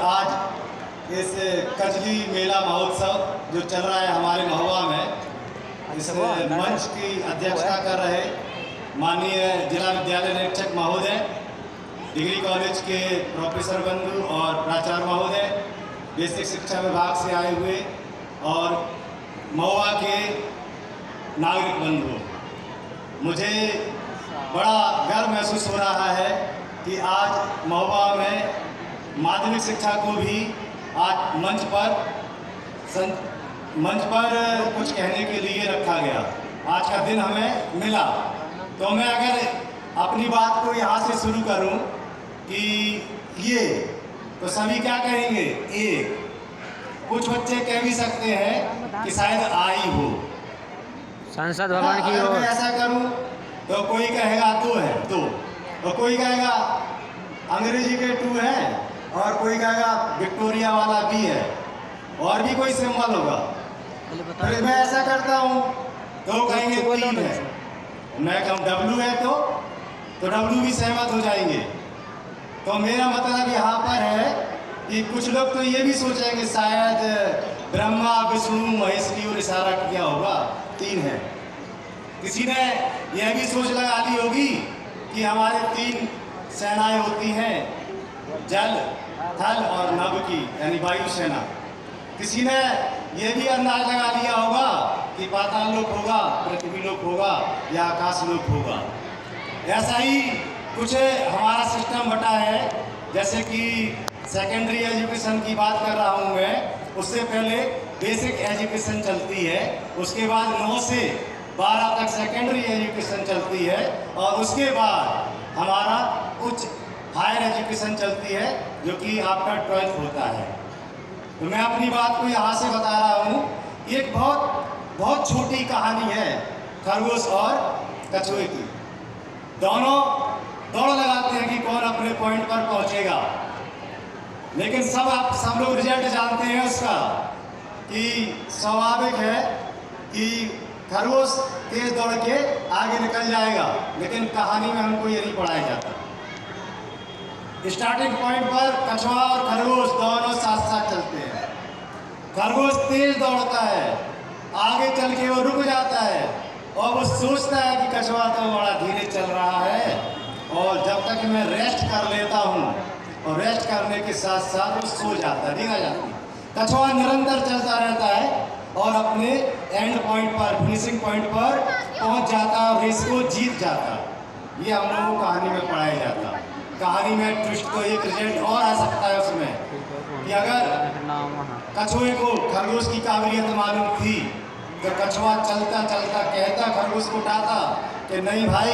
आज इस कजली मेला महोत्सव जो चल रहा है हमारे महुआ में, इस मंच की अध्यक्षता कर रहे माननीय जिला विद्यालय निरीक्षक महोदय, डिग्री कॉलेज के प्रोफेसर बंधु और प्राचार्य महोदय, बेसिक शिक्षा विभाग से आए हुए और महुआ के नागरिक बंधु, मुझे बड़ा गर्व महसूस हो रहा है कि आज महुआ में माध्यमिक शिक्षा को भी आज मंच पर कुछ कहने के लिए रखा गया। आज का दिन हमें मिला, तो मैं अगर अपनी बात को यहाँ से शुरू करूँ कि ये तो सभी क्या कहेंगे, एक कुछ बच्चे कह भी सकते हैं कि शायद आई हो संसद भवन की ओर। ऐसा करूँ तो कोई कहेगा तो है तो, और कोई कहेगा अंग्रेजी के टू है, और कोई कहेगा विक्टोरिया वाला भी है, और भी कोई सिंबल होगा। फिर मैं ऐसा करता हूँ तो कहेंगे तीन है, मैं कहूँ डब्लू है तो डब्लू भी सहमत हो जाएंगे। तो मेरा मतलब यहाँ पर है कि कुछ लोग तो ये भी सोचेंगे शायद ब्रह्मा विष्णु महेश की ओर इशारा किया होगा, तीन है। किसी ने यह भी सोच लगा ली होगी कि हमारे तीन सेनाएं होती हैं, जल थल और नभ की, यानी वायुसेना। किसी ने यह भी अंदाज लगा लिया होगा कि पाताल लोक होगा, पृथ्वी लोक होगा या आकाश लोक होगा। ऐसा ही कुछ हमारा सिस्टम बटा है। जैसे कि सेकेंडरी एजुकेशन की बात कर रहा हूँ मैं, उससे पहले बेसिक एजुकेशन चलती है, उसके बाद 9 से 12 तक सेकेंडरी एजुकेशन चलती है, और उसके बाद हमारा उच्च हायर एजुकेशन चलती है जो कि आपका 12th होता है। तो मैं अपनी बात को यहाँ से बता रहा हूँ। एक बहुत छोटी कहानी है खरगोश और कछुए की। दोनों दौड़ लगाते हैं कि कौन अपने पॉइंट पर पहुँचेगा, लेकिन सब लोग रिजल्ट जानते हैं उसका, कि स्वाभाविक है कि खरगोश तेज दौड़ के आगे निकल जाएगा, लेकिन कहानी में हमको ये नहीं पढ़ाया जाता। स्टार्टिंग पॉइंट पर कछुआ और खरगोश दोनों साथ साथ चलते हैं। खरगोश तेज दौड़ता है, आगे चल के वो रुक जाता है और वो सोचता है कि कछुआ तो बड़ा धीरे चल रहा है, और जब तक मैं रेस्ट कर लेता हूँ, और रेस्ट करने के साथ साथ वो सो जाता है, नींद आ जाती है। कछुआ निरंतर चलता रहता है और अपने एंड पॉइंट पर, फिनिशिंग पॉइंट पर पहुँच जाता है और रेस को जीत जाता है। ये हम लोगों को कहानी में पढ़ाया जाता है। कहानी में ट्विस्ट तो एक रिजल्ट और आ सकता है उसमें कि अगर कछुए को खरगोश की काबिलियत मालूम थी तो कछुआ चलता चलता कहता खरगोश को उठाता कि नहीं भाई,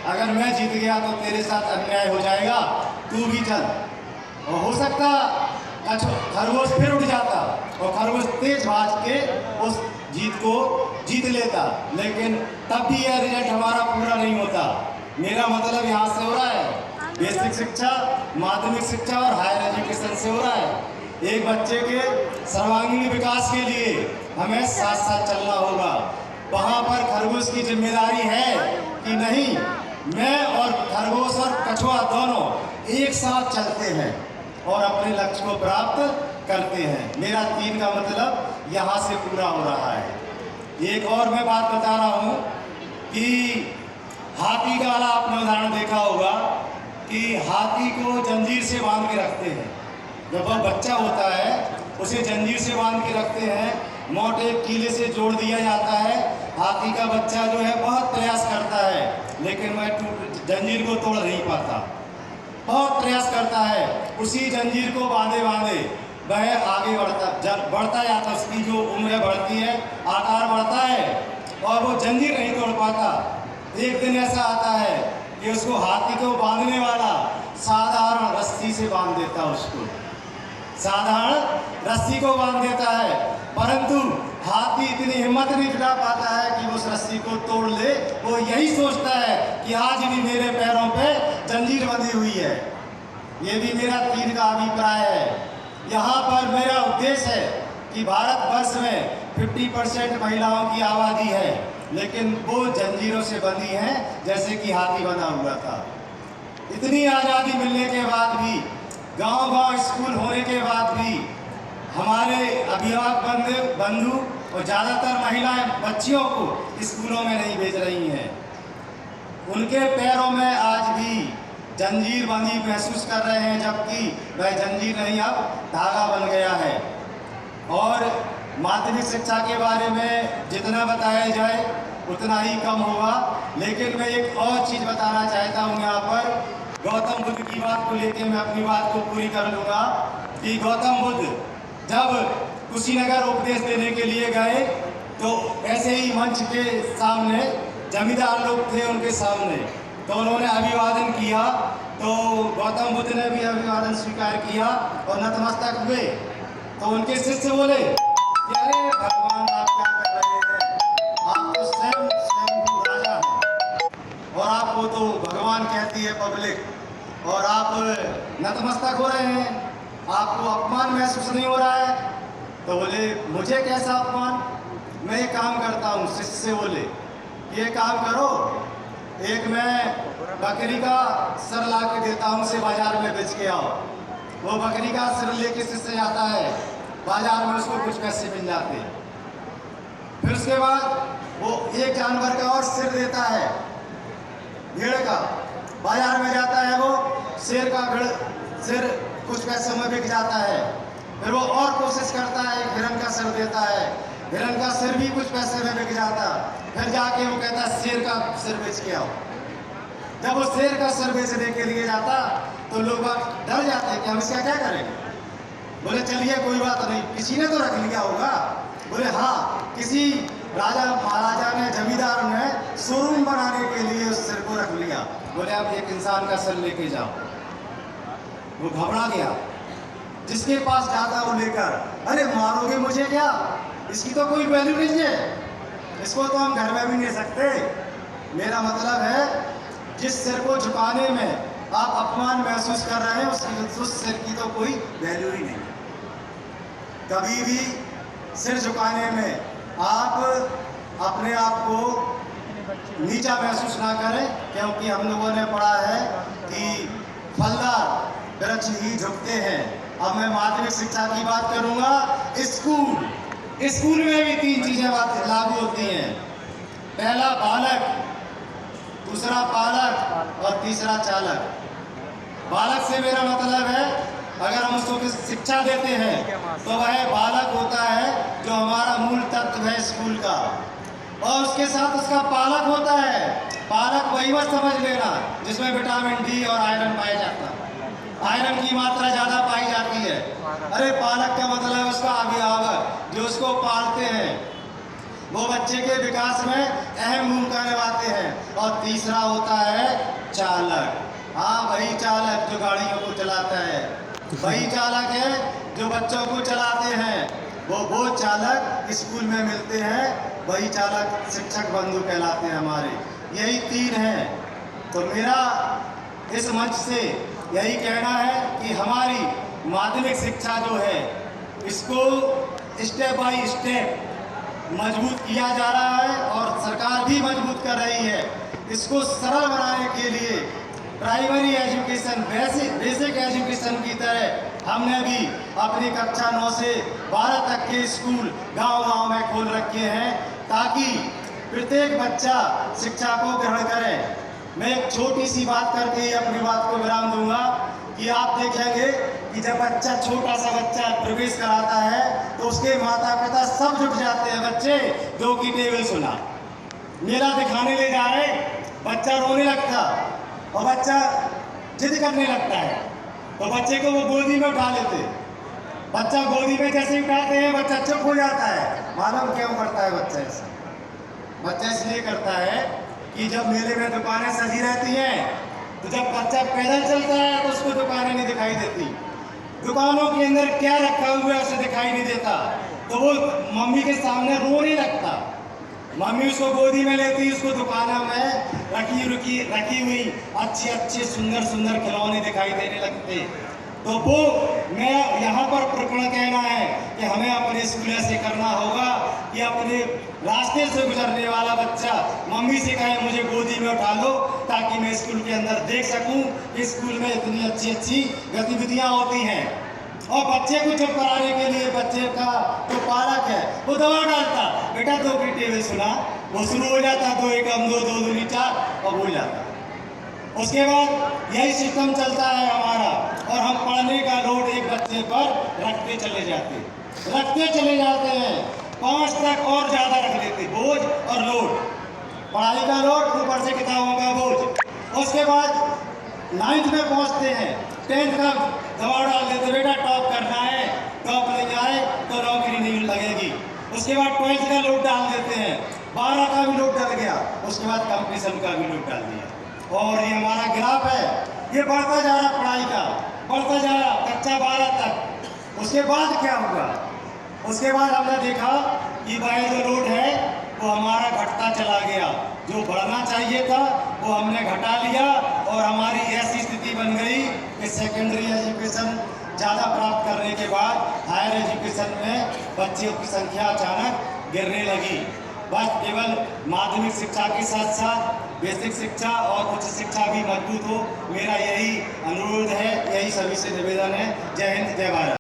अगर मैं जीत गया तो तेरे साथ अन्याय हो जाएगा, तू भी चल। और हो सकता खरगोश फिर उठ जाता और खरगोश तेज भाग के उस जीत को जीत लेता, लेकिन तब भी यह रिजल्ट हमारा पूरा नहीं होता। मेरा मतलब यहाँ से हो रहा है बेसिक शिक्षा, माध्यमिक शिक्षा और हायर एजुकेशन से हो रहा है। एक बच्चे के सर्वांगीण विकास के लिए हमें साथ साथ चलना होगा। वहाँ पर खरगोश की जिम्मेदारी है कि नहीं, मैं और खरगोश और कछुआ दोनों एक साथ चलते हैं और अपने लक्ष्य को प्राप्त करते हैं। मेरा 3 का मतलब यहाँ से पूरा हो रहा है। एक और मैं बात बता रहा हूँ कि हाथी का वाला आपने उदाहरण देखा होगा कि हाथी को जंजीर से बांध के रखते हैं। जब वह बच्चा होता है उसे जंजीर से बांध के रखते हैं, मोटे कीले से जोड़ दिया जाता है। हाथी का बच्चा जो है बहुत प्रयास करता है, लेकिन वह जंजीर को तोड़ नहीं पाता। बहुत प्रयास करता है, उसी जंजीर को बांधे बांधे वह आगे बढ़ता जाता, उसकी जो उम्र बढ़ती है, आकार बढ़ता है, और वो जंजीर नहीं तोड़ पाता। एक दिन ऐसा आता है कि उसको हाथी को बांधने वाला साधारण रस्सी से बांध देता है, उसको साधारण रस्सी को बांध देता है, परंतु हाथी इतनी हिम्मत नहीं जुटा पाता है कि उस रस्सी को तोड़ ले। वो यही सोचता है कि आज भी मेरे पैरों पे जंजीर बंधी हुई है। ये भी मेरा 3 का अभिप्राय है। यहाँ पर मेरा उद्देश्य है कि भारतवर्ष में 50% महिलाओं की आबादी है, लेकिन वो जंजीरों से बंधी हैं जैसे कि हाथी बंधा हुआ था। इतनी आज़ादी मिलने के बाद भी गांव-गांव स्कूल होने के बाद भी हमारे अभिभावक बंधु और ज़्यादातर महिलाएं बच्चियों को स्कूलों में नहीं भेज रही हैं। उनके पैरों में आज भी जंजीर बंधी महसूस कर रहे हैं, जबकि वह जंजीर नहीं अब धागा बन गया है। और माध्यमिक शिक्षा के बारे में जितना बताया जाए उतना ही कम होगा। लेकिन मैं एक और चीज़ बताना चाहता हूँ यहाँ पर। गौतम बुद्ध की बात को लेकर मैं अपनी बात को पूरी कर लूँगा कि गौतम बुद्ध जब कुशीनगर उपदेश देने के लिए गए तो ऐसे ही मंच के सामने जमींदार लोग थे, उनके सामने तो उन्होंने अभिवादन किया। तो गौतम बुद्ध ने भी अभिवादन स्वीकार किया और नतमस्तक हुए। तो उनके शिष्य बोले कि अरे भगवान, आप क्या कर रहे हैं? आप तो स्वयं राजा हैं और आपको तो भगवान कहती है पब्लिक, और आप नतमस्तक हो रहे हैं, आपको अपमान महसूस नहीं हो रहा है? तो बोले मुझे कैसा अपमान? मैं एक काम करता हूँ। शिष्य से बोले ये काम करो, एक मैं बकरी का सर ला के देता हूँ, उसे बाजार में बेच के आओ। वो बकरी का सिर लेके शिष्य जाता है बाजार में, उसको कुछ पैसे मिल जाते हैं। फिर उसके बाद वो एक जानवर का और सिर देता है, भेड़ का, बाजार में जाता है, वो शेर का सिर कुछ पैसों में बिक जाता है। फिर वो और कोशिश करता है, हिरन का सिर देता है, हिरन का सिर भी कुछ पैसे में बिक जाता। फिर जाके वो कहता है शेर का सिर बेच के आओ। जब वो शेर का सिर बेचने के लिए जाता तो लोग डर जाते हैं कि हम इसका क्या करेंगे। बोले चलिए कोई बात नहीं, किसी ने तो रख लिया होगा। बोले हाँ, किसी राजा महाराजा ने, जमींदार ने शोरूम बनाने के लिए उस सिर को रख लिया। बोले आप एक इंसान का सिर लेके जाओ। वो घबरा गया, जिसके पास जाता वो लेकर, अरे मारोगे मुझे क्या, इसकी तो कोई वैल्यू नहीं है, इसको तो हम घर में भी नहीं सकते। मेरा मतलब है जिस सिर को झुकाने में आप अपमान महसूस कर रहे हैं उस सिर की तो कोई वैल्यू ही नहीं है। कभी भी सिर झुकाने में आप अपने आप को नीचा महसूस ना करें, क्योंकि हम लोगों ने पढ़ा है कि फलदार वृक्ष ही झुकते हैं। अब मैं माध्यमिक शिक्षा की बात करूंगा। स्कूल में भी तीन चीजें लागू होती हैं। पहला बालक, दूसरा पालक और तीसरा चालक। बालक से मेरा मतलब है अगर हम उसको शिक्षा देते हैं तो वह बालक होता है जो हमारा मूल तत्व है स्कूल का, और उसके साथ उसका पालक होता है। पालक वही मत समझ लेना जिसमें विटामिन डी और आयरन पाया जाता है। आयरन की मात्रा ज़्यादा पाई जाती है। अरे पालक का मतलब उसका अभिभावक जो उसको पालते हैं, वो बच्चे के विकास में अहम भूमिका निभाते हैं। और तीसरा होता है चालक। हाँ, वही चालक जो गाड़ियों को चलाता है, वही चालक है जो बच्चों को चलाते हैं। वो चालक स्कूल में मिलते हैं, वही चालक शिक्षक बंधु कहलाते हैं हमारे। यही तीन हैं। तो मेरा इस मंच से यही कहना है कि हमारी माध्यमिक शिक्षा जो है इसको स्टेप बाय स्टेप मजबूत किया जा रहा है और सरकार भी मजबूत कर रही है। इसको सरल बनाने के लिए प्राइमरी एजुकेशन, बेसिक एजुकेशन की तरह हमने भी अपनी कक्षा 9 से 12 तक के स्कूल गांव-गांव में खोल रखे हैं, ताकि प्रत्येक बच्चा शिक्षा को ग्रहण करे। मैं एक छोटी सी बात करके ही अपनी बात को विराम दूंगा कि आप देखेंगे कि जब बच्चा, छोटा सा बच्चा प्रवेश कराता है तो उसके माता पिता सब जुट जाते हैं। बच्चे 2 की टेबल सुना, मेला दिखाने ले जा रहे, बच्चा रोने लगता और बच्चा जिद करने लगता है तो बच्चे को वो गोदी में उठा लेते। बच्चा गोदी में जैसे उठाते हैं बच्चा चुप हो जाता है। मालूम क्यों करता है बच्चा ऐसा? बच्चा इसलिए करता है कि जब मेले में दुकानें सजी रहती हैं तो जब बच्चा पैदल चलता है तो उसको दुकानें नहीं दिखाई देती। दुकानों के अंदर क्या रखा हुआ है उसे दिखाई नहीं देता, तो वो मम्मी के सामने रोने लगता। मम्मी उसको गोदी में लेती, उसको दुकानों में रखी हुई अच्छे सुंदर खिलौने दिखाई देने लगते। तो वो मैं यहाँ पर प्रकरण कहना है कि हमें अपने स्कूल से करना होगा कि अपने रास्ते से गुजरने वाला बच्चा मम्मी से कहे मुझे गोदी में उठा लो, ताकि मैं स्कूल के अंदर देख सकूं कि स्कूल में इतनी अच्छी अच्छी गतिविधियां होती हैं। और बच्चे को चुप कराने के लिए बच्चे का जो पालक है वो दवा डालता, बेटा 2 की टेबल सुना, वो शुरू हो जाता 2 एकम 2 2 दूनी 4 और बोल जाता। उसके बाद यही सिस्टम चलता है हमारा, और हम पढ़ने का लोड एक बच्चे पर रखते चले जाते हैं 5 तक और ज़्यादा रख लेते, बोझ और लोड, पढ़ाई का लोड ऊपर से किताबों का बोझ। उसके बाद 9th में पहुंचते हैं, 10th का दबाव डाल देते, बेटा टॉप करना है, टॉप नहीं आए तो नौकरी नहीं लगेगी। उसके बाद 12th का लोड डाल देते हैं, 12 का भी लोड डल गया, उसके बाद कंपटीशन का भी लोड डाल दिया। और ये हमारा ग्राफ है, ये बढ़ता जा रहा पढ़ाई का, बढ़ता जा रहा कक्षा 12 तक। उसके बाद क्या होगा? उसके बाद हमने देखा कि भाई जो लोड है वो हमारा घटता चला गया, जो बढ़ना चाहिए था वो हमने घटा लिया, और हमारी ऐसी स्थिति बन गई कि सेकेंडरी एजुकेशन ज़्यादा प्राप्त करने के बाद हायर एजुकेशन में बच्चों की संख्या अचानक गिरने लगी। बस केवल माध्यमिक शिक्षा के साथ साथ बेसिक शिक्षा और उच्च शिक्षा भी मजबूत हो, मेरा यही अनुरोध है, यही सभी से निवेदन है। जय हिंद, जय भारत।